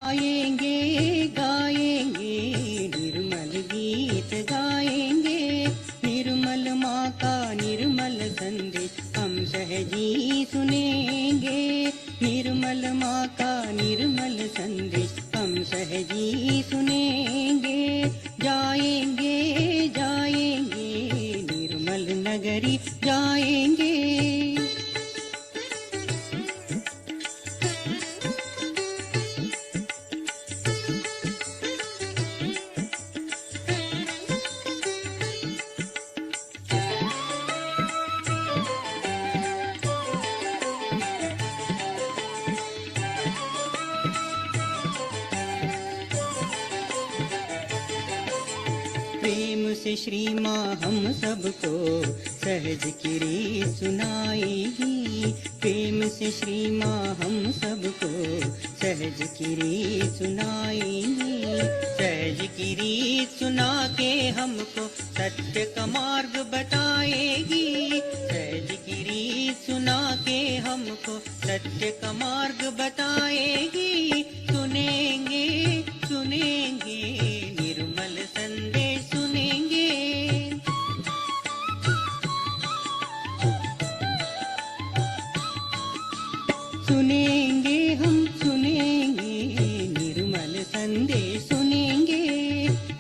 गाएंगे गाएंगे निर्मल गीत गाएंगे, निर्मल माँ का निर्मल संदेश हम सहजी सुनेंगे, निर्मल माँ का निर्मल संदेश हम सहजी सुनेंगे। जाएंगे जाएंगे निर्मल नगरी जाएंगे। प्रेम से श्री माँ हम सबको सहज की रीत सुनाएगी, प्रेम से श्री माँ हम सबको सहज की रीत सुनाएगी। सहज की रीत सुना के हमको सत्य का मार्ग बताएगी, सहज की रीत सुना के हमको सत्य का मार्ग बताएगी। सुनेंगे सुनेंगे निर्मल संदेश सुनेंगे। सुनेंगे हम सुनेंगे निर्मल संदेश सुनेंगे,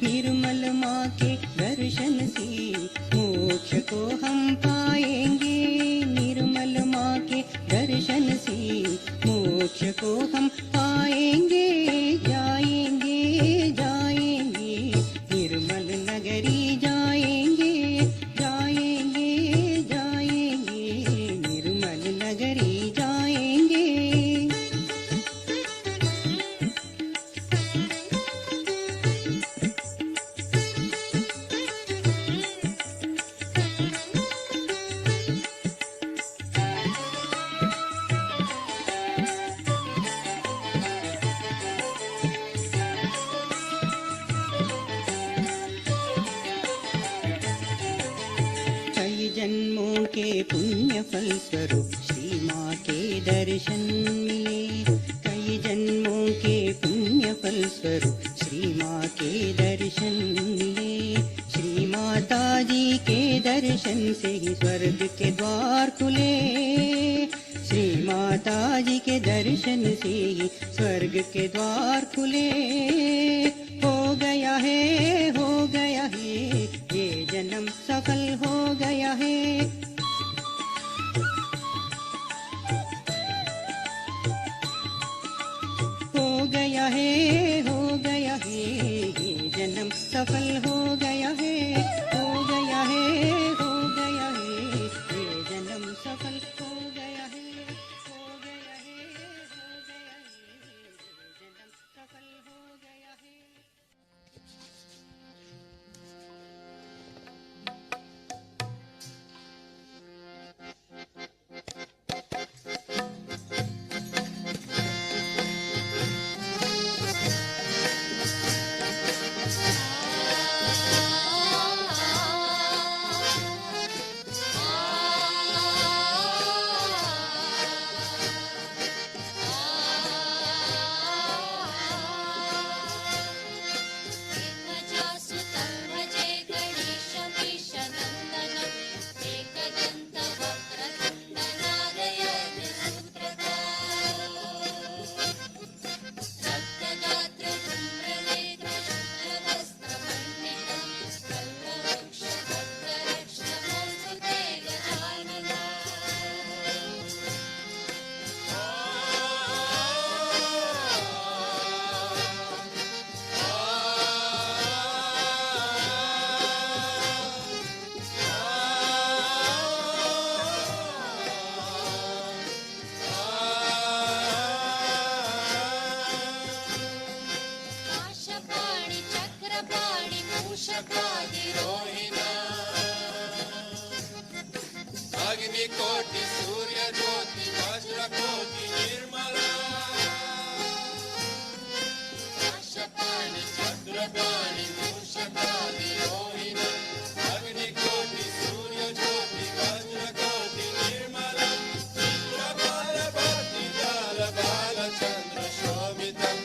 निर्मल माँ के दर्शन से मोक्ष को हम पाएंगे, निर्मल माँ के दर्शन से मोक्ष को हम पाएंगे। जाएंगे जाएंगे निर्मल नगरी जाएंगे, जाएंगे जाएंगे निर्मल नगरी जाएंगे। जन्मों के पुण्य फल स्वरूप श्री माँ के दर्शन मिले, कई जन्मों के पुण्य फल स्वरूप श्री माँ के दर्शन मिले। श्री माता जी के दर्शन से ही स्वर्ग के द्वार खुले, श्री माता जी के दर्शन से ही स्वर्ग के द्वार खुले। हो गया है हो गया है ये जन्म सफल हो गया है। हो गया है हो गया है ये जन्म सफल हो गया है। हो गया है हो गया है ये जन्म सफल हो गया है। हो गया है हो गया है ये जन्म सफल हो गया है। अग्निकोटि सूर्य ज्योति वज्रकोटि निर्मला आकाशपाणि चक्रपाणि मूषकादि रोहिणी अग्निकोटि सूर्य ज्योति वज्रकोटि निर्मला चित्रबाल भक्ति जाल बाल चंद्र शोभितम्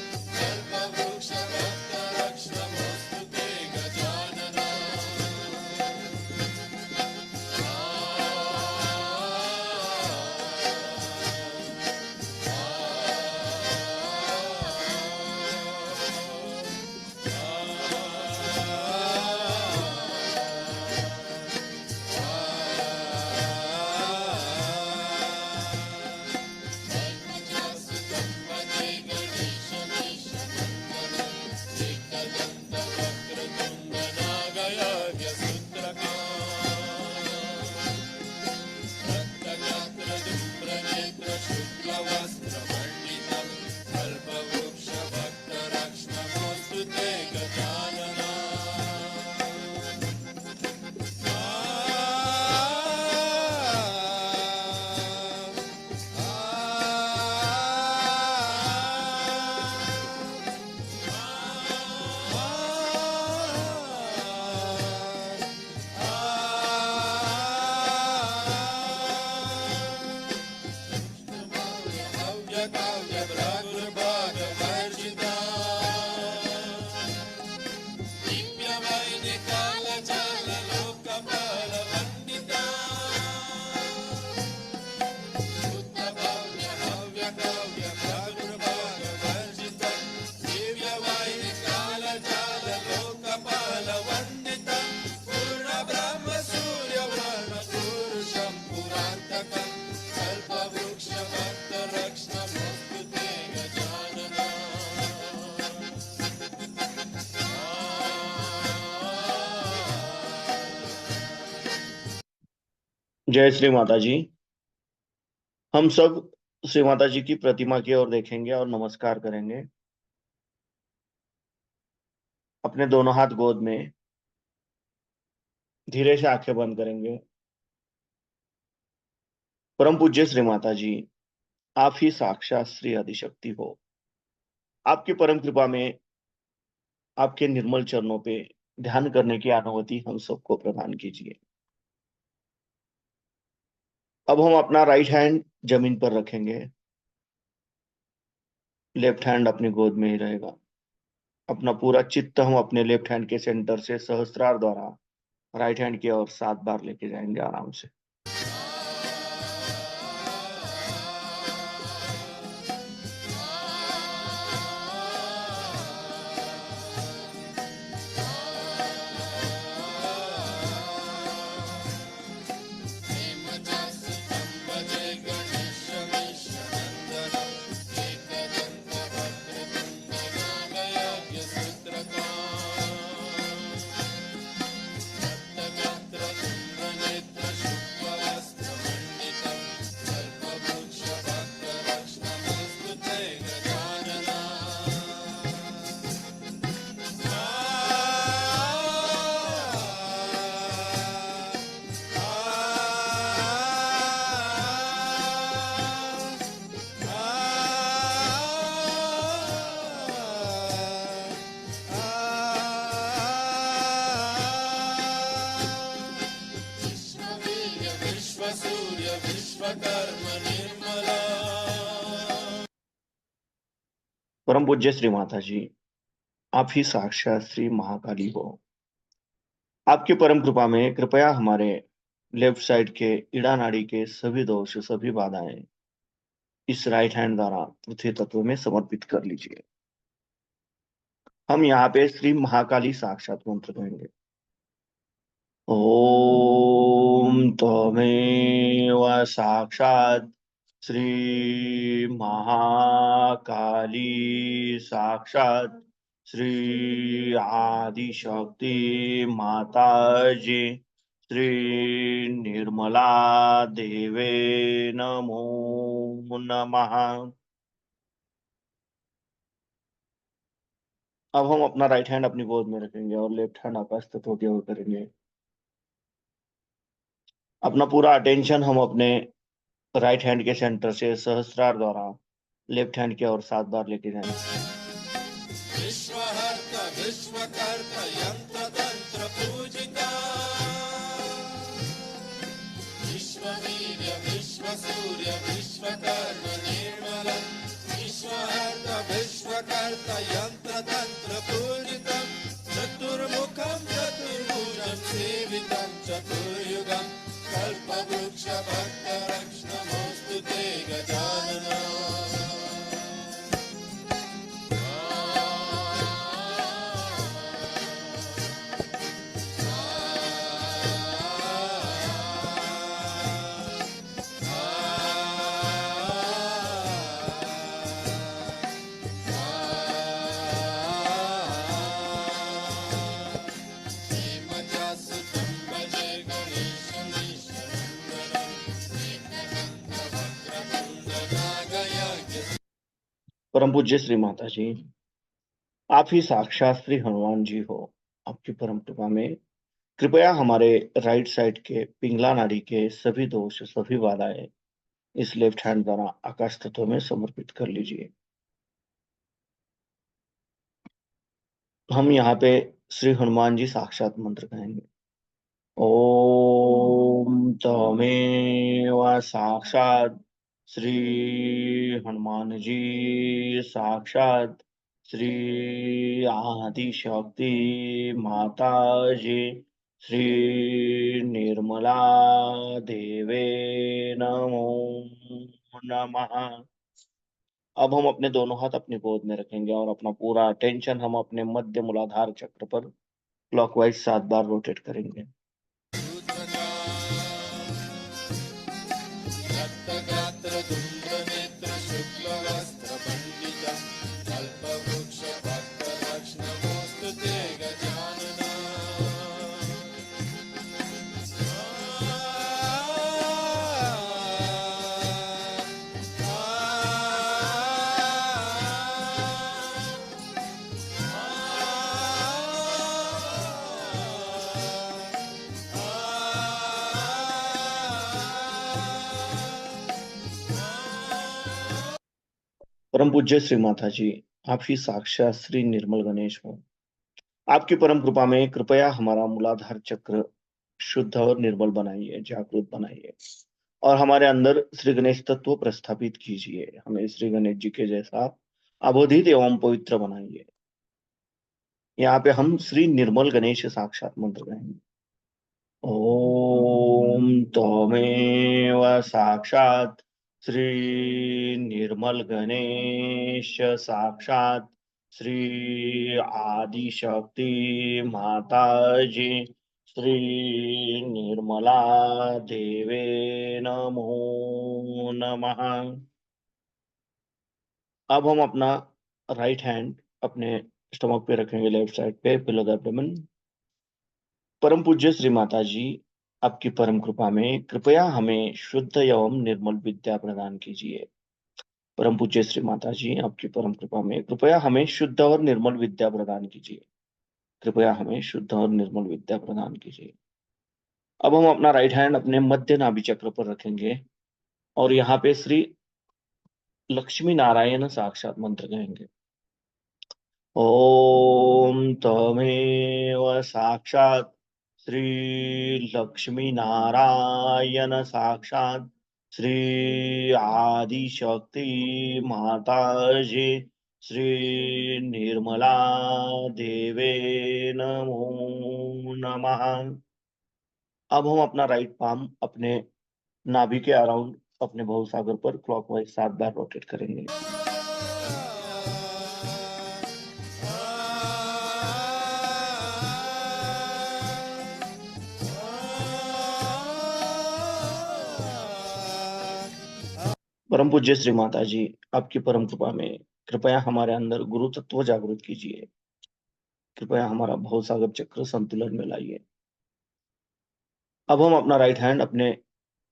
जय श्री माता जी। हम सब श्री माता जी की प्रतिमा की ओर देखेंगे और नमस्कार करेंगे। अपने दोनों हाथ गोद में धीरे से आंखें बंद करेंगे। परम पूज्य श्री माता जी, आप ही साक्षात श्री आदिशक्ति हो। आपकी परम कृपा में आपके निर्मल चरणों पे ध्यान करने की अनुमति हम सबको प्रदान कीजिए। अब हम अपना राइट हैंड जमीन पर रखेंगे, लेफ्ट हैंड अपनी गोद में ही रहेगा। अपना पूरा चित्त हम अपने लेफ्ट हैंड के सेंटर से सहस्त्रार द्वारा राइट हैंड की ओर 7 बार लेके जाएंगे आराम से। सूर्य विश्वकर्म निर्मला। परम पूज्य श्री माता जी, आप ही साक्षात श्री महाकाली हो। आपकी परम कृपा में कृपया हमारे लेफ्ट साइड के इड़ा नाड़ी के सभी दोष, सभी बाधाएं इस राइट हैंड द्वारा पृथ्वी तत्व में समर्पित कर लीजिए। हम यहाँ पे श्री महाकाली साक्षात मंत्र कहेंगे। ओम त्वमेव साक्षात श्री महाकाली साक्षात श्री आदिशक्ति माता जी श्री निर्मला देवे नमो नमः। अब हम अपना राइट हैंड अपनी गोद में रखेंगे और लेफ्ट हैंड आकाश तक होते हुए करेंगे। अपना पूरा अटेंशन हम अपने राइट हैंड के सेंटर से सहस्त्रार द्वारा लेफ्ट हैंड की ओर 7 बार लेके जाएंगे। विश्वहर्ता विश्वकर्ता यंत्र तंत्र पूजिता। विश्ववीर्य विश्वसूर्य विश्वकर्म निर्मला। विश्वहर्ता विश्वकर्ता यंत्र तंत्र पूजिता। चतुर्मुखं चतुर्भुजं सेवितं चतुर्युगं कल्पवृक्ष भक्तरक्षणमोऽस्तु ते गजानना। परम पूज्य श्री माता जी, आप ही साक्षात श्री हनुमान जी हो। आपकी परम कृपा में कृपया हमारे राइट साइड के पिंगला नाड़ी के सभी दोष, सभी बाधाएं इस लेफ्ट हैंड द्वारा आकाश तत्व में समर्पित कर लीजिए। हम यहाँ पे श्री हनुमान जी साक्षात मंत्र कहेंगे। ओम तमेव साक्षात श्री हनुमान जी साक्षात श्री आदिशक्ति माता जी श्री निर्मला देवे नमो नमः। अब हम अपने दोनों हाथ अपनी गोद में रखेंगे और अपना पूरा अटेंशन हम अपने मध्य मूलाधार चक्र पर क्लॉकवाइज 7 बार रोटेट करेंगे। रक्तगात्र धूम्रनेत्र शुक्लवस्त्र पंडिता। कल्पवृक्ष भक्तरक्षणमोऽस्तु ते गजानना। परम पूज्य श्री माता जी, आप ही साक्षात श्री निर्मल गणेश हो। आपकी परम कृपा में कृपया हमारा मूलाधार चक्र शुद्ध और निर्मल बनाइए, जागृत बनाइए और हमारे अंदर श्री गणेश तत्व प्रस्थापित कीजिए। हमें श्री गणेश जी के जैसा अबोधित एवं पवित्र बनाइए। यहाँ पे हम श्री निर्मल गणेश साक्षात मंत्र कहेंगे। ओम त्वमेव साक्षात श्री निर्मल गणेश साक्षात श्री आदिशक्ति माता जी श्री निर्मला देवे नमो नमः। अब हम अपना राइट हैंड अपने स्टमक पे रखेंगे, लेफ्ट साइड पे बिलो द एब्डोमेन। परम पूज्य श्री माता जी, आपकी परम कृपा में कृपया हमें शुद्ध एवं निर्मल विद्या प्रदान कीजिए। परम पूज्य श्री माता जी, आपकी परम कृपा में कृपया हमें शुद्ध और निर्मल विद्या प्रदान कीजिए। कृपया हमें शुद्ध और निर्मल विद्या प्रदान कीजिए। अब हम अपना राइट हैंड अपने मध्य नाभि चक्र पर रखेंगे और यहाँ पे श्री लक्ष्मी नारायण साक्षात मंत्र कहेंगे। ओम तमेव साक्षात श्री लक्ष्मी नारायण साक्षात श्री आदिशक्ति माता जी श्री निर्मला देवे नमो नमः। अब हम अपना राइट पाम अपने नाभि के अराउंड अपने भवसागर पर क्लॉकवाइज 7 बार रोटेट करेंगे। परम पूज्य श्री माता जी, आपकी परम कृपा में कृपया हमारे अंदर गुरु तत्व जागृत कीजिए। कृपया हमारा भवसागर चक्र संतुलन में लाइए। अब हम अपना राइट हैंड अपने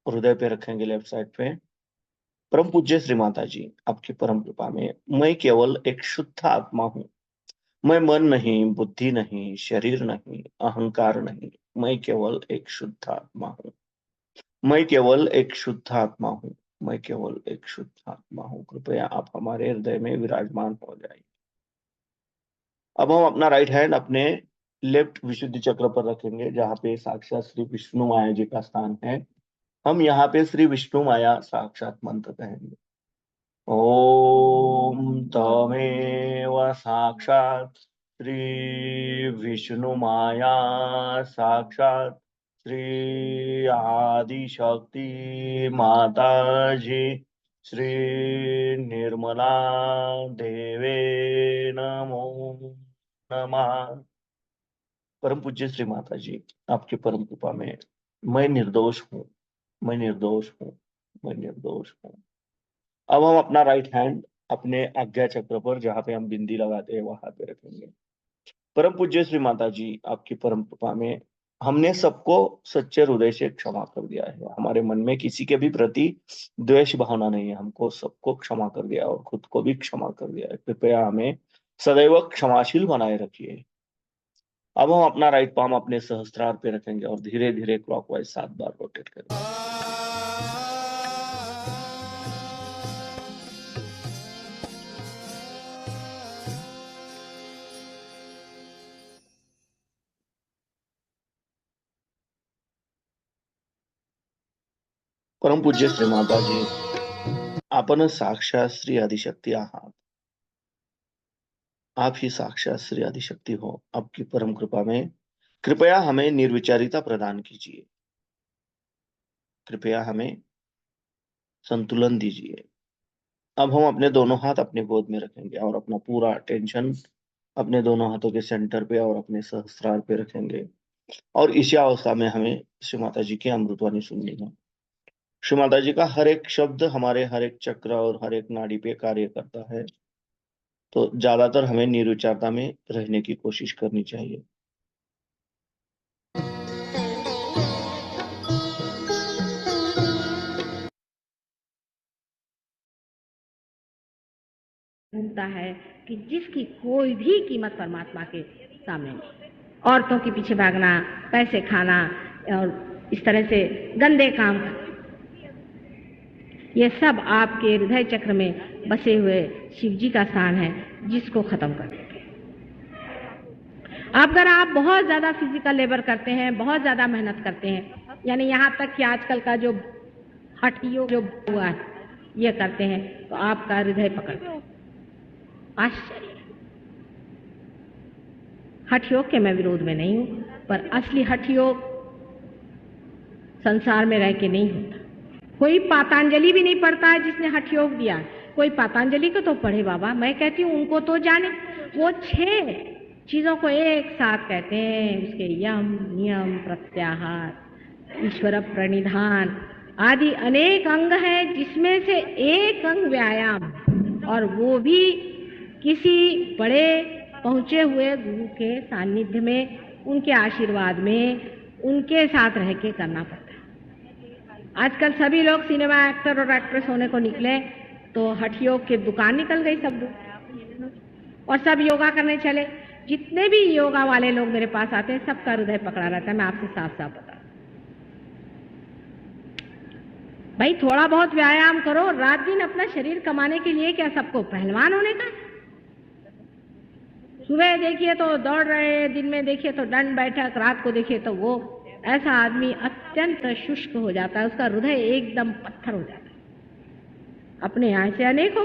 हृदय पे रखेंगे, लेफ्ट साइड पे। परम पूज्य श्री माता जी, आपकी परम कृपा में मैं केवल एक शुद्ध आत्मा हूँ। मैं मन नहीं, बुद्धि नहीं, शरीर नहीं, अहंकार नहीं। मैं केवल एक शुद्ध आत्मा हूँ। मैं केवल एक शुद्ध आत्मा हूँ। मैं केवल एक शुद्ध आत्मा हूँ। कृपया आप हमारे हृदय में विराजमान हो जाइए। अब हम अपना राइट हैंड अपने लेफ्ट विशुद्धि चक्र पर रखेंगे, जहाँ पे साक्षात श्री विष्णु माया जी का स्थान है। हम यहाँ पे श्री विष्णु माया साक्षात मंत्र कहेंगे। ओम तमेव साक्षात श्री विष्णु माया साक्षात श्री आदिशक्ति माता जी श्री निर्मला देवे नमो नमः। परम पूज्य श्री माता जी, आपकी परम कृपा में मैं निर्दोष हूँ। मैं निर्दोष हूँ। मैं निर्दोष हूँ। अब हम अपना राइट हैंड अपने आज्ञा चक्र पर, जहाँ पे हम बिंदी लगाते हैं, वहां पे रखेंगे। परम पूज्य श्री माता जी, आपकी परम कृपा में हमने सबको सच्चे हृदय से क्षमा कर दिया है। हमारे मन में किसी के भी प्रति द्वेष भावना नहीं है। हमको सबको क्षमा कर दिया और खुद को भी क्षमा कर दिया है। कृपया हमें सदैव क्षमाशील बनाए रखिए। अब हम अपना राइट पाम अपने सहस्त्रार पे रखेंगे और धीरे धीरे क्लॉकवाइज 7 बार रोटेट करेंगे। परम पूज्य श्री माता जी, आपण साक्षात श्री आदिशक्ती आहात। आप ही साक्षात श्री आदिशक्ति हो। आपकी परम कृपा में कृपया हमें निर्विचारिता प्रदान कीजिए। कृपया हमें संतुलन दीजिए। अब हम अपने दोनों हाथ अपने गोद में रखेंगे और अपना पूरा अटेंशन अपने दोनों हाथों के सेंटर पे और अपने सहस्त्रार पे रखेंगे। और इसी अवस्था में हमें श्री माता जी की अमृतवाणी सुननी है। श्री माता जी का हर एक शब्द हमारे हर एक चक्र और हर एक नाड़ी पे कार्य करता है। तो ज्यादातर हमें निर्विचारता में रहने की कोशिश करनी चाहिए। ढूंढता है कि जिसकी कोई भी कीमत परमात्मा के सामने नहीं। औरतों के पीछे भागना, पैसे खाना और इस तरह से गंदे काम करना, ये सब आपके हृदय चक्र में बसे हुए शिव जी का स्थान है जिसको खत्म कर देते हैं। अगर आप बहुत ज्यादा फिजिकल लेबर करते हैं, बहुत ज्यादा मेहनत करते हैं, यानी यहाँ तक कि आजकल का जो हठ योग जो हुआ है ये करते हैं, तो आपका हृदय पकड़ते हैं। आश्चर्य। हठ योग के मैं विरोध में नहीं हूं, पर असली हठ योग संसार में रह के नहीं होता। कोई पातंजलि भी नहीं पढ़ता है जिसने हठ योग दिया। कोई पातंजलि को तो पढ़े बाबा, मैं कहती हूँ उनको तो जाने। वो 6 चीजों को एक साथ कहते हैं, उसके यम नियम प्रत्याहार ईश्वर प्रणिधान आदि अनेक अंग हैं, जिसमें से एक अंग व्यायाम, और वो भी किसी बड़े पहुंचे हुए गुरु के सानिध्य में, उनके आशीर्वाद में, उनके साथ रह के करना पड़ता है। आजकल सभी लोग सिनेमा एक्टर और एक्ट्रेस होने को निकले तो हठ योग की दुकान निकल गई सब लोग, और सब योगा करने चले। जितने भी योगा वाले लोग मेरे पास आते हैं सबका हृदय पकड़ा रहता है, मैं आपसे साफ साफ बता। भाई थोड़ा बहुत व्यायाम करो, रात दिन अपना शरीर कमाने के लिए क्या सबको पहलवान होने का? सुबह देखिए तो दौड़ रहे, दिन में देखिए तो दंड बैठक, रात को देखिए तो वो। ऐसा आदमी अत्यंत शुष्क हो जाता है, उसका हृदय एकदम पत्थर हो जाता है। अपने यहाँ से अनेक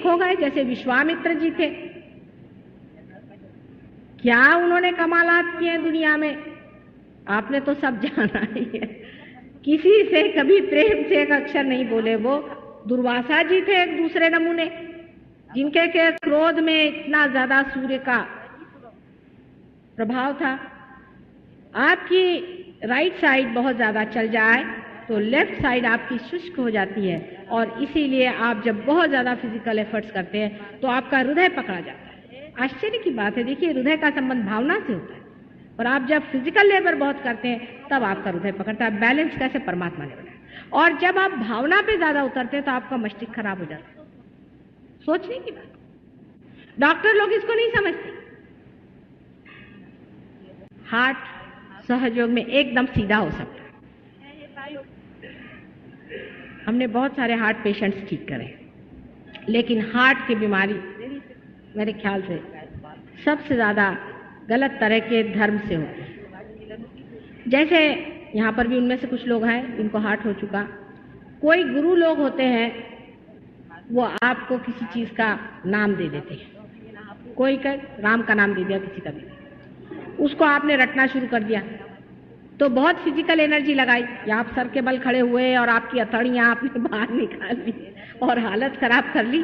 हो गए, जैसे विश्वामित्र जी थे। क्या उन्होंने कमालात किए दुनिया में, आपने तो सब जाना ही है। किसी से कभी प्रेम से एक अक्षर नहीं बोले वो। दुर्वासा जी थे एक दूसरे नमूने, जिनके के क्रोध में इतना ज्यादा सूर्य का प्रभाव था। आपकी राइट साइड बहुत ज्यादा चल जाए तो लेफ्ट साइड आपकी शुष्क हो जाती है, और इसीलिए आप जब बहुत ज्यादा फिजिकल एफर्ट्स करते हैं तो आपका हृदय पकड़ा जाता है। आश्चर्य की बात है, देखिए हृदय का संबंध भावना से होता है, और आप जब फिजिकल लेबर बहुत करते हैं तब आपका हृदय पकड़ता है। बैलेंस कैसे परमात्मा ने बनाया। और जब आप भावना पे ज्यादा उतरते हैं तो आपका मस्तिष्क खराब हो जाता है। सोचने की बात। डॉक्टर लोग इसको नहीं समझते। हार्ट सहयोग में एकदम सीधा हो सकता है। हमने बहुत सारे हार्ट पेशेंट्स ठीक करे, लेकिन हार्ट की बीमारी मेरे ख्याल से सबसे ज्यादा गलत तरह के धर्म से होती है। जैसे यहाँ पर भी उनमें से कुछ लोग हैं जिनको हार्ट हो चुका। कोई गुरु लोग होते हैं, वो आपको किसी चीज का नाम दे देते हैं। कोई का राम का नाम दे दिया, किसी का भी, उसको आपने रटना शुरू कर दिया तो बहुत फिजिकल एनर्जी लगाई, या आप सर के बल खड़े हुए और आपकी हथौड़ियां आपने बाहर निकाल ली और हालत खराब कर ली,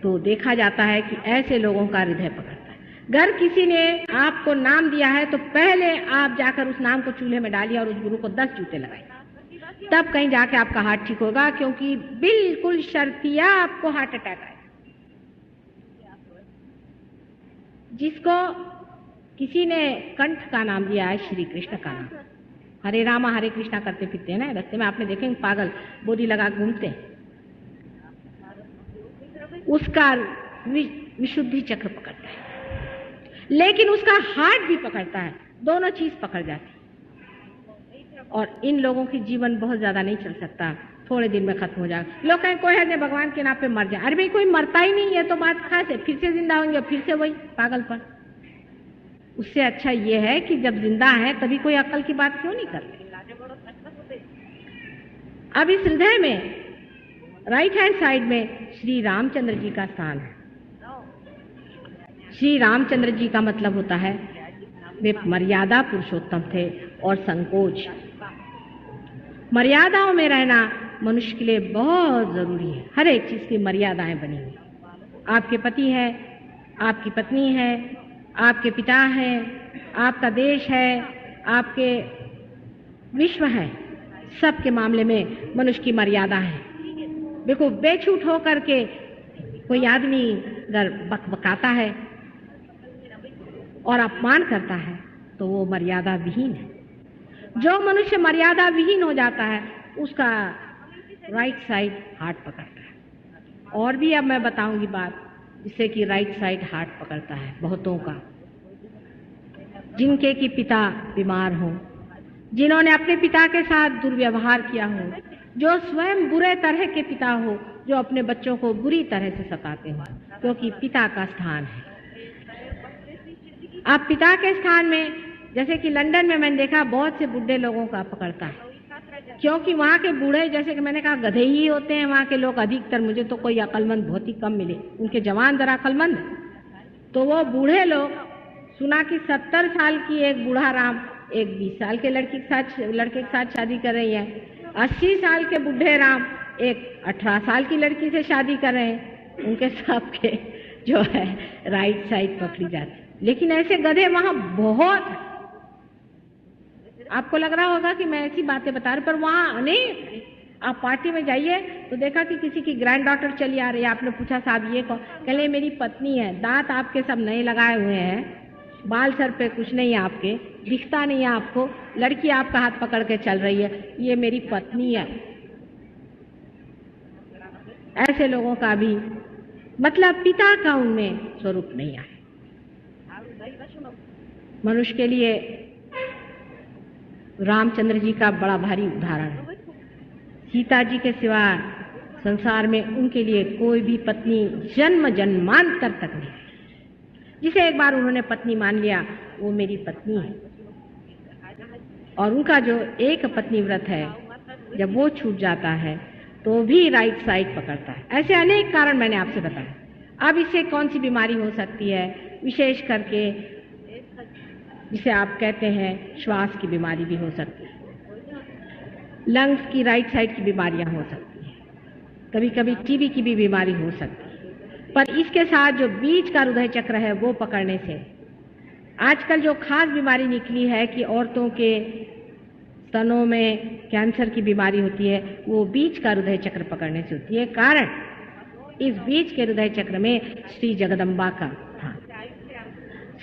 तो देखा जाता है कि ऐसे लोगों का हृदय पकड़ता है। अगर किसी ने आपको नाम दिया है तो पहले आप जाकर उस नाम को चूल्हे में डालिए और उस गुरु को 10 जूते लगाइए, तब कहीं जाके आपका हार्ट ठीक होगा, क्योंकि बिल्कुल शर्तिया आपको हार्ट अटैक आए। जिसको किसी ने कंठ का नाम दिया है, श्री कृष्ण का नाम, हरे रामा हरे कृष्णा करते फिरते हैं ना रास्ते में, आपने देखेंगे पागल बोली लगा घूमते हैं, उसका विशुद्धि चक्र पकड़ता है, लेकिन उसका हार्ट भी पकड़ता है, दोनों चीज पकड़ जाती है। और इन लोगों की जीवन बहुत ज्यादा नहीं चल सकता, थोड़े दिन में खत्म हो जाएगा। लोग कहें कोई है भगवान के नाम पे मर जाए, अरे भाई कोई मरता ही नहीं है तो बात खास है, फिर से जिंदा होंगे, फिर से वही पागलपन। उससे अच्छा ये है कि जब जिंदा है तभी कोई अक्ल की बात क्यों नहीं करते। अब इस हृदय में राइट हैंड साइड में श्री रामचंद्र जी का स्थान है। श्री रामचंद्र जी का मतलब होता है वे मर्यादा पुरुषोत्तम थे और संकोच। मर्यादाओं में रहना मनुष्य के लिए बहुत जरूरी है। हर एक चीज की मर्यादाएं बनी हुई। आपके पति है, आपकी पत्नी है, आपके पिता है, आपका देश है, आपके विश्व है, सबके मामले में मनुष्य की मर्यादा है। देखो बेछूट होकर के कोई आदमी अगर बकबकाता है और अपमान करता है तो वो मर्यादा विहीन है। जो मनुष्य मर्यादा विहीन हो जाता है उसका राइट साइड हार्ट पकड़ता है। और भी अब मैं बताऊंगी बात जिससे कि राइट साइड हार्ट पकड़ता है बहुतों का, जिनके कि पिता बीमार हो, जिन्होंने अपने पिता के साथ दुर्व्यवहार किया हो, जो स्वयं बुरे तरह के पिता हो, जो अपने बच्चों को बुरी तरह से सताते हो, क्योंकि पिता का स्थान है। आप पिता के स्थान में, जैसे कि लंदन में मैंने देखा बहुत से बुढ़े लोगों का पकड़ता है, क्योंकि वहाँ के बूढ़े, जैसे कि मैंने कहा, गधे ही होते हैं वहाँ के लोग अधिकतर। मुझे तो कोई अक्लमंद बहुत ही कम मिले, उनके जवान जरा अक्लमंद। तो वो बूढ़े लोग, सुना कि 70 साल की एक बूढ़ा राम एक 20 साल के लड़के के साथ शादी कर रही है, 80 साल के बूढ़े राम एक 18 साल की लड़की से शादी कर रहे हैं। उनके सबके जो है राइट साइड पकड़ी जाती। लेकिन ऐसे गधे वहां बहुत हैं। आपको लग रहा होगा कि मैं ऐसी बातें बता रही, पर वहां अनेक। आप पार्टी में जाइए तो देखा कि किसी की ग्रैंड डॉटर चली आ रही है, आपने पूछा साहब ये कौन, कहले मेरी पत्नी है, दांत आपके सब नए लगाए हुए हैं, बाल सर पे कुछ नहीं है आपके, दिखता नहीं है आपको, लड़की आपका हाथ पकड़ के चल रही है, ये मेरी पत्नी है। ऐसे लोगों का भी मतलब पिता का उनमें स्वरूप नहीं आया। मनुष्य के लिए रामचंद्र जी का बड़ा भारी उदाहरण है। सीता जी के सिवा संसार में उनके लिए कोई भी पत्नी जन्म जन्मांतर तक नहीं है। जिसे एक बार उन्होंने पत्नी मान लिया, वो मेरी पत्नी है। और उनका जो एक पत्नी व्रत है, जब वो छूट जाता है तो भी राइट साइड पकड़ता है। ऐसे अनेक कारण मैंने आपसे बताया। अब इससे कौन सी बीमारी हो सकती है, विशेष करके जिसे आप कहते हैं श्वास की बीमारी भी हो सकती है, लंग्स की राइट साइड की बीमारियां हो सकती हैं, कभी कभी टीबी की भी बीमारी हो सकती है। पर इसके साथ जो बीच का हृदय चक्र है वो पकड़ने से, आजकल जो खास बीमारी निकली है कि औरतों के स्तनों में कैंसर की बीमारी होती है, वो बीच का हृदय चक्र पकड़ने से होती है। कारण इस बीच के हृदय चक्र में श्री जगदम्बा का था।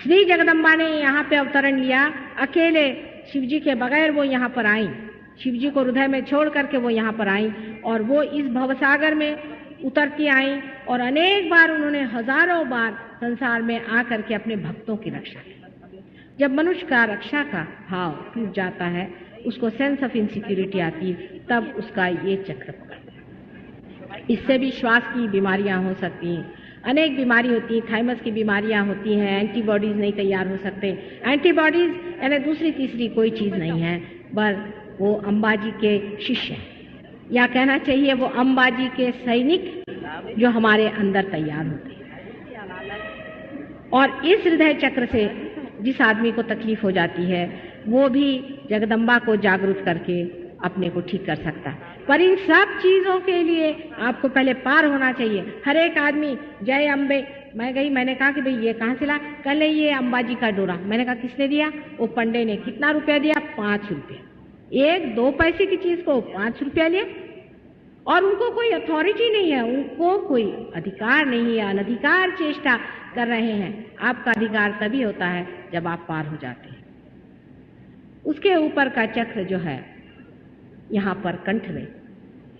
श्री जगदम्बा ने यहाँ पे अवतरण लिया, अकेले शिवजी के बगैर वो यहाँ पर आई, शिवजी को हृदय में छोड़ करके वो यहाँ पर आई, और वो इस भवसागर में उतरती आई, और अनेक बार उन्होंने हजारों बार संसार में आकर के अपने भक्तों की रक्षा की। जब मनुष्य का रक्षा का भाव टूट जाता है, उसको सेंस ऑफ इनसिक्योरिटी आती, तब उसका ये चक्र पकड़ता है। इससे भी श्वास की बीमारियां हो सकती हैं, अनेक बीमारी होती है, थाइमस की बीमारियां होती हैं, एंटीबॉडीज नहीं तैयार हो सकते। एंटीबॉडीज यानी दूसरी तीसरी कोई चीज नहीं है, पर वो अंबाजी के शिष्य हैं, या कहना चाहिए वो अंबाजी के सैनिक जो हमारे अंदर तैयार होते हैं। और इस हृदय चक्र से जिस आदमी को तकलीफ हो जाती है, वो भी जगदम्बा को जागरूक करके अपने को ठीक कर सकता है। पर इन सब चीजों के लिए आपको पहले पार होना चाहिए। हर एक आदमी जय अम्बे, मैं गई, मैंने कहा कि भाई ये कहाँ से ला, कल ये अंबाजी का डोरा। मैंने कहा किसने दिया? वो पंडे ने। कितना रुपया दिया? 5 रुपया। 1-2 पैसे की चीज को 5 रुपया लिया, और उनको कोई अथॉरिटी नहीं है, उनको कोई अधिकार नहीं है, अनधिकार चेष्टा कर रहे हैं। आपका अधिकार तभी होता है जब आप पार हो जाते हैं। उसके ऊपर का चक्र जो है यहाँ पर कंठ में,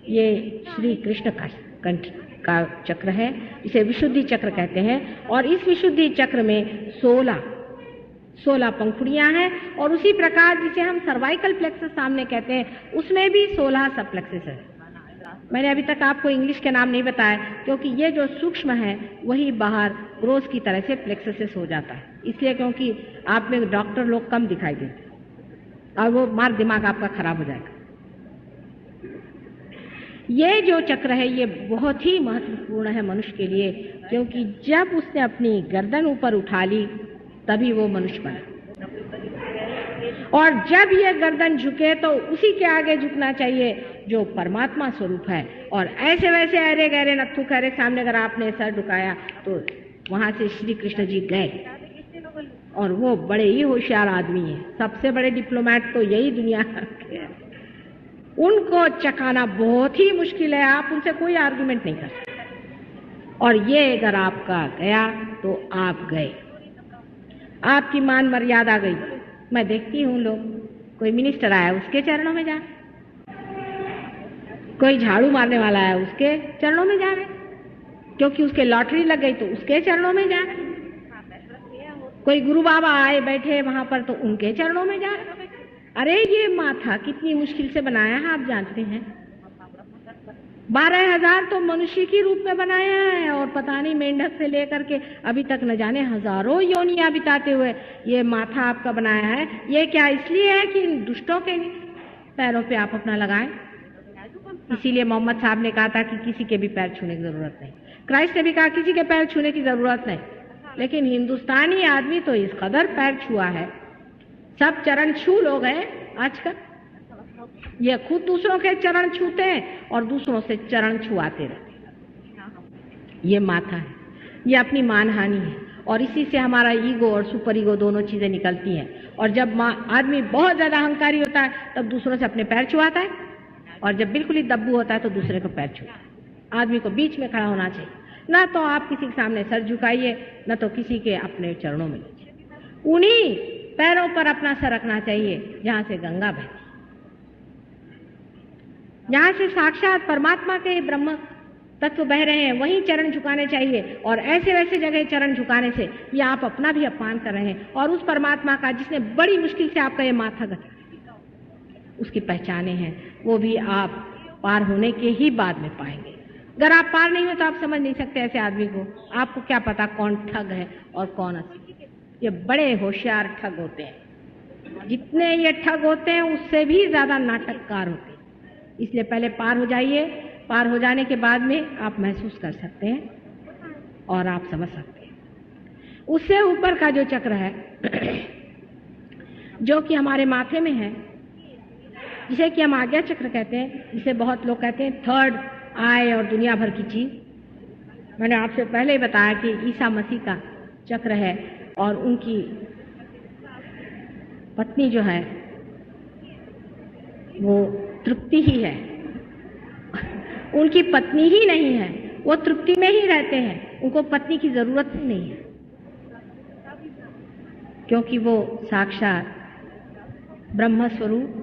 ये श्री कृष्ण का कंठ का चक्र है, इसे विशुद्धि चक्र कहते हैं। और इस विशुद्धि चक्र में 16 पंखुड़ियां हैं, और उसी प्रकार जिसे हम सर्वाइकल प्लेक्सस सामने कहते हैं, उसमें भी 16 सब प्लेक्सस है। मैंने अभी तक आपको इंग्लिश के नाम नहीं बताया, क्योंकि ये जो सूक्ष्म है वही बाहर ग्रोस की तरह से प्लेक्सस हो जाता है, इसलिए क्योंकि आप में डॉक्टर लोग कम दिखाई देते और वो मार दिमाग आपका खराब हो जाएगा। ये जो चक्र है ये बहुत ही महत्वपूर्ण है मनुष्य के लिए, क्योंकि जब उसने अपनी गर्दन ऊपर उठा ली तभी वो मनुष्य बना, और जब ये गर्दन झुके तो उसी के आगे झुकना चाहिए जो परमात्मा स्वरूप है। और ऐसे वैसे अरे गहरे नत्थु खैरे सामने अगर आपने सर झुकाया तो वहां से श्री कृष्ण जी गए, और वो बड़े ही होशियार आदमी हैं, सबसे बड़े डिप्लोमेट तो यही दुनिया के हैं। उनको चकाना बहुत ही मुश्किल है, आप उनसे कोई आर्गुमेंट नहीं कर सकते। और ये अगर आपका गया तो आप गए, आपकी मान मर्यादा गई। मैं देखती हूँ लोग, कोई मिनिस्टर आया उसके चरणों में जा, कोई झाड़ू मारने वाला है उसके चरणों में जा रहे, क्योंकि उसके लॉटरी लग गई तो उसके चरणों में जा रहे, कोई गुरु बाबा आए बैठे वहां पर तो उनके चरणों में जा रहे। अरे ये माथा कितनी मुश्किल से बनाया है आप जानते हैं। 12,000 तो मनुष्य की रूप में बनाया है, और पता नहीं मेंढक से लेकर के अभी तक न जाने हजारों योनियां बिताते हुए ये माथा आपका बनाया है। ये क्या इसलिए है कि इन दुष्टों के पैरों पे आप अपना लगाएं? इसीलिए मोहम्मद साहब ने कहा था कि किसी के भी पैर छूने की जरूरत नहीं। क्राइस्ट ने भी कहा किसी के पैर छूने की जरूरत नहीं। लेकिन हिंदुस्तानी आदमी तो इस कदर पैर छुआ है, सब चरण छू लोग हैं आजकल। ये खुद दूसरों के चरण छूते हैं और दूसरों से चरण छुआते रहते। ये माथा है, ये अपनी मानहानि है, और इसी से हमारा ईगो और सुपर ईगो दोनों चीजें निकलती हैं। और जब आदमी बहुत ज्यादा अहंकारी होता है तब दूसरों से अपने पैर छुआता है, और जब बिल्कुल ही दब्बू होता है तो दूसरे को पैर छुआता है। आदमी को बीच में खड़ा होना चाहिए, ना तो आप किसी के सामने सर झुकाइए, ना तो किसी के अपने चरणों में लीजिए। उन्हीं पैरों पर अपना सर रखना चाहिए जहां से गंगा बहती, जहां से साक्षात परमात्मा के ब्रह्म तत्व बह रहे हैं, वहीं चरण झुकाने चाहिए। और ऐसे वैसे जगह चरण झुकाने से ये आप अपना भी अपमान कर रहे हैं, और उस परमात्मा का जिसने बड़ी मुश्किल से आपका ये माथा गथा उसकी पहचाने हैं, वो भी आप पार होने के ही बाद में पाएंगे। अगर आप पार नहीं हो तो आप समझ नहीं सकते ऐसे आदमी को। आपको क्या पता कौन ठग है और कौन असली। ये बड़े होशियार ठग होते हैं, जितने ये ठग होते हैं उससे भी ज्यादा नाटककार होते हैं। इसलिए पहले पार हो जाइए, पार हो जाने के बाद में आप महसूस कर सकते हैं और आप समझ सकते हैं। उससे ऊपर का जो चक्र है जो कि हमारे माथे में है, जिसे कि हम आज्ञा चक्र कहते हैं, जिसे बहुत लोग कहते हैं थर्ड आई और दुनिया भर की चीज। मैंने आपसे पहले ही बताया कि ईसा मसीह का चक्र है, और उनकी पत्नी जो है वो तृप्ति ही है। उनकी पत्नी ही नहीं है, वो तृप्ति में ही रहते हैं, उनको पत्नी की जरूरत ही नहीं है, क्योंकि वो साक्षात ब्रह्म स्वरूप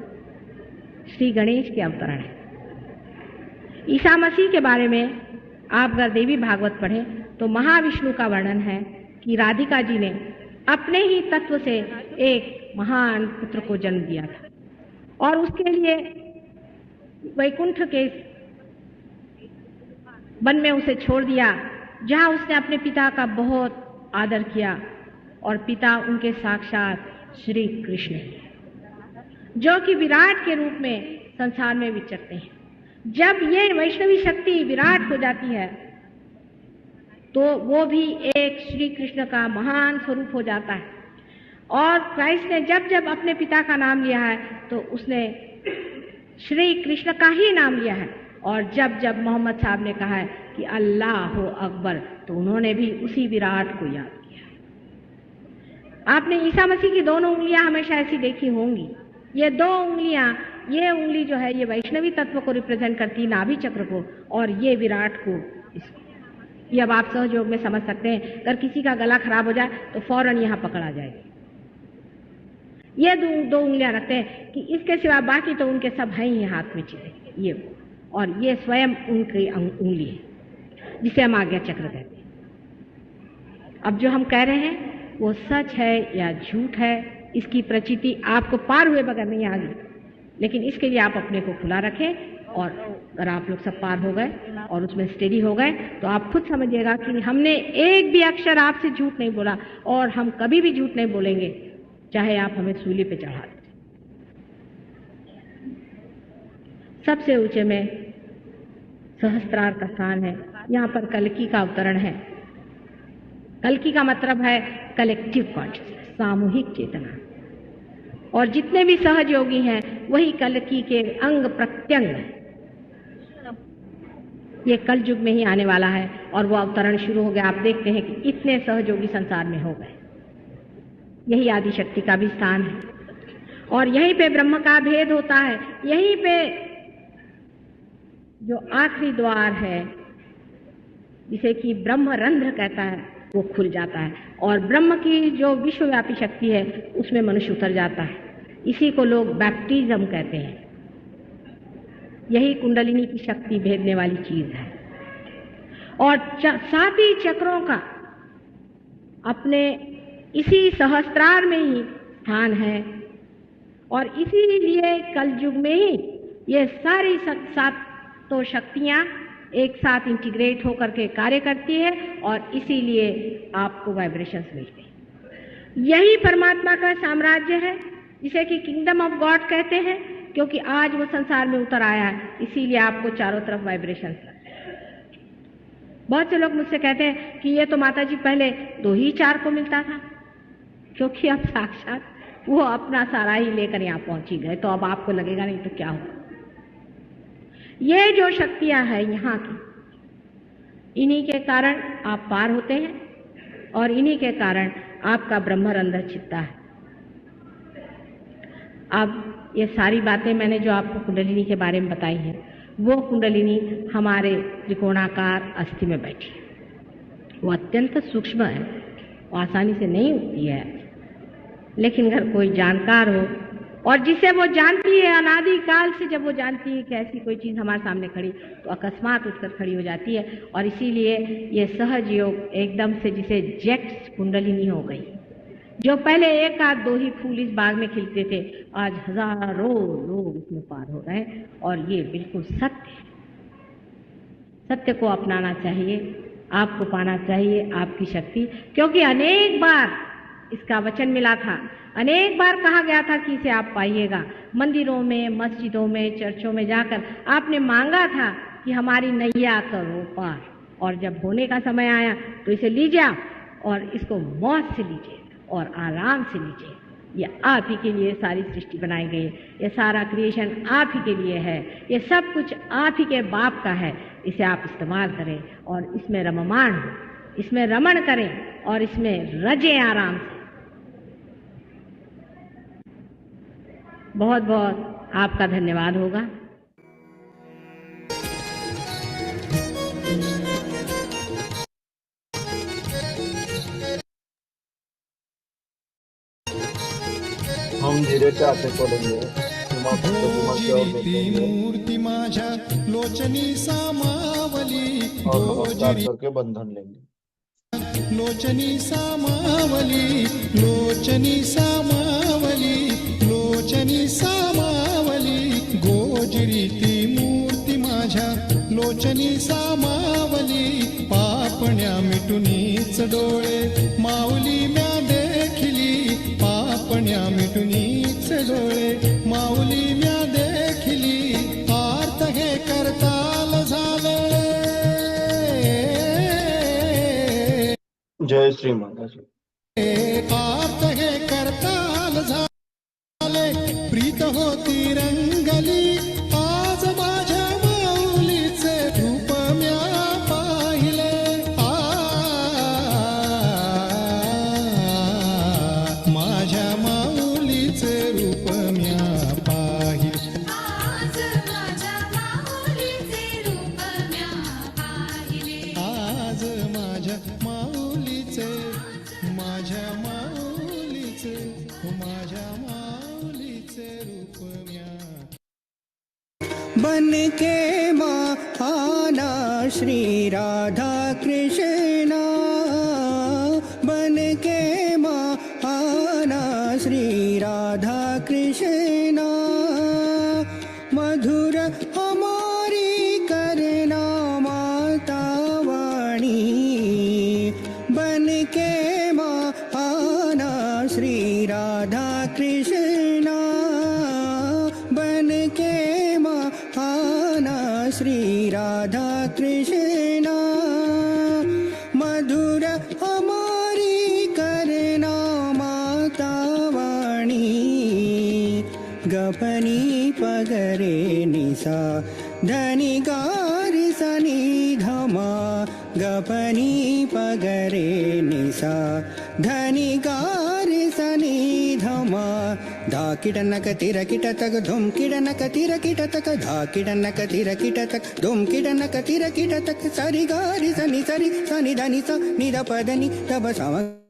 श्री गणेश के अवतरण है। ईसा मसीह के बारे में आप अगर देवी भागवत पढ़ें तो महाविष्णु का वर्णन है कि राधिका जी ने अपने ही तत्व से एक महान पुत्र को जन्म दिया था, और उसके लिए वैकुंठ के वन में उसे छोड़ दिया, जहां उसने अपने पिता का बहुत आदर किया, और पिता उनके साक्षात श्री कृष्ण हैं, जो कि विराट के रूप में संसार में विचरते हैं। जब ये वैष्णवी शक्ति विराट हो जाती है तो वो भी एक श्री कृष्ण का महान स्वरूप हो जाता है। और क्राइस्ट ने जब जब अपने पिता का नाम लिया है तो उसने श्री कृष्ण का ही नाम लिया है, और जब जब मोहम्मद साहब ने कहा है कि अल्लाह अकबर, तो उन्होंने भी उसी विराट को याद किया। आपने ईसा मसीह की दोनों उंगलियां हमेशा ऐसी देखी होंगी। ये दो उंगलियां, ये उंगली जो है ये वैष्णवी तत्व को रिप्रेजेंट करती है, नाभि चक्र को, और ये विराट को, इसको। ये अब आप सहयोग में समझ सकते हैं। अगर किसी का गला खराब हो जाए तो फौरन यहाँ पकड़ा जाएगा। ये दो उंगलियां रखते हैं कि इसके सिवा बाकी तो उनके सब हैं ही हाथ में चीजें, ये, और ये स्वयं उनकी उंगली है जिसे हम आज्ञा चक्र कहते हैं। अब जो हम कह रहे हैं वो सच है या झूठ है, इसकी प्रचिति आपको पार हुए बगैर नहीं आगी, लेकिन इसके लिए आप अपने को खुला रखें। और अगर आप लोग सब पार हो गए और उसमें स्टेडी हो गए तो आप खुद समझिएगा कि हमने एक भी अक्षर आपसे झूठ नहीं बोला, और हम कभी भी झूठ नहीं बोलेंगे, चाहे आप हमें सूली पे चढ़ा दें। सबसे ऊंचे में सहस्त्रार का स्थान है, यहाँ पर कल्कि का अवतरण है। कल्कि का मतलब है कलेक्टिव कॉन्शियसनेस, सामूहिक चेतना, और जितने भी सहयोगी हैं वही कल्कि के अंग प्रत्यंग। ये कल युग में ही आने वाला है और वो अवतरण शुरू हो गया। आप देखते हैं कि इतने सहयोगी संसार में हो गए। यही आदि शक्ति का भी स्थान है, और यहीं पे ब्रह्म का भेद होता है। यहीं पे जो आखिरी द्वार है, जिसे कि ब्रह्म रंध्र कहता है, वो खुल जाता है, और ब्रह्म की जो विश्वव्यापी शक्ति है उसमें मनुष्य उतर जाता है। इसी को लोग बैप्टिज्म कहते हैं। यही कुंडलिनी की शक्ति भेदने वाली चीज है। और 7 ही चक्रों का अपने इसी सहस्त्रार में ही स्थान है, और इसीलिए कल युग में ही ये सारी सातों शक्तियाँ एक साथ इंटीग्रेट होकर के कार्य करती है और इसीलिए आपको वाइब्रेशंस मिलते हैं। यही परमात्मा का साम्राज्य है जिसे कि किंगडम ऑफ गॉड कहते हैं, क्योंकि आज वो संसार में उतर आया है, इसीलिए आपको चारों तरफ वाइब्रेशंस लगते हैं। बहुत से लोग मुझसे कहते हैं कि ये तो माता जी पहले 2 ही 4 को मिलता था, क्योंकि अब साक्षात वो अपना सारा ही लेकर यहाँ पहुंच ही गए, तो अब आपको लगेगा नहीं तो क्या होगा। ये जो शक्तियां हैं यहाँ की, इन्हीं के कारण आप पार होते हैं और इन्हीं के कारण आपका ब्रह्मरंध्र छिपता है। अब ये सारी बातें मैंने जो आपको कुंडलिनी के बारे में बताई हैं, वो कुंडलिनी हमारे त्रिकोणाकार अस्थि में बैठी है। वो अत्यंत सूक्ष्म है, वो आसानी से नहीं उठती है, लेकिन अगर कोई जानकार हो और जिसे वो जानती है अनादि काल से, जब वो जानती है कि ऐसी कोई चीज़ हमारे सामने खड़ी, तो अकस्मात उठकर खड़ी हो जाती है। और इसीलिए ये सहज योग एकदम से जिसे जेट कुंडलिनी हो गई। जो पहले 1 आध 2 ही फूल इस बाग में खिलते थे, आज हजारों लोग इसमें पार हो रहे हैं। और ये बिल्कुल सत्य है। सत्य को अपनाना चाहिए, आपको पाना चाहिए आपकी शक्ति, क्योंकि अनेक बार इसका वचन मिला था, अनेक बार कहा गया था कि इसे आप पाइएगा। मंदिरों में, मस्जिदों में, चर्चों में जाकर आपने मांगा था कि हमारी नैया करो पार, और जब होने का समय आया तो इसे लीजिए आप और इसको मौत से लीजिए और आराम से लीजिए। ये आप ही के लिए सारी सृष्टि बनाई गई है, ये सारा क्रिएशन आप ही के लिए है, ये सब कुछ आप ही के बाप का है। इसे आप इस्तेमाल करें और इसमें रममाण हो, इसमें रमण करें और इसमें रजें आराम से। बहुत बहुत आपका धन्यवाद होगा। हम धीरे से आते चलेंगे, मूर्ति माझा लोचनी सामावली, और नमस्कार करके बंधन लेंगे। लोचनी सामावली, लोचनी सामावली, लोचनी सामावली, गोजरीती मूर्ती माझ्या लोचनी सामावली, पापण्या मिटुनीच डोळे माऊली म्या देखिली, पापण्या मिटुनीच डोळे माऊली म्या देखिली, आर्त हे करताल झाले। जय श्री माता जी। आर्त हे करताल झाले, प्रीत होती रंगली, आज माझ्या माऊलीचे रूप म्या पाहिले, माझ्या माऊलीचे रूप म्या पाहिले, आज माझ्या माऊलीचे रूप म्या पाहिले, आज माझ्या माऊलीचे, माझ्या माऊलीचे, माझ्या माऊलीचे रूप म्या। बन के महाना श्री राधा कृष्णा, बन के महाना श्री राधा कृष्णा, मधुर हमारी करना माता वाणी, बन के महाना श्री राधा कृष्णा, बन के महाना श्री राधा कृष्णा, मधुर हमारी करना माता वाणी, गपनी पगरे निसा धनी गारी सनी धमा, गपनी पगरे निसा धनी गारी सनी धमा, धा किडनक तिर किट तक धुम किडनक तिर किट तक, धा किडनक तिर किट तक धुम किडनक तिर किट तक, सरी गारी सनी धनी सा निध पदनी तब सम।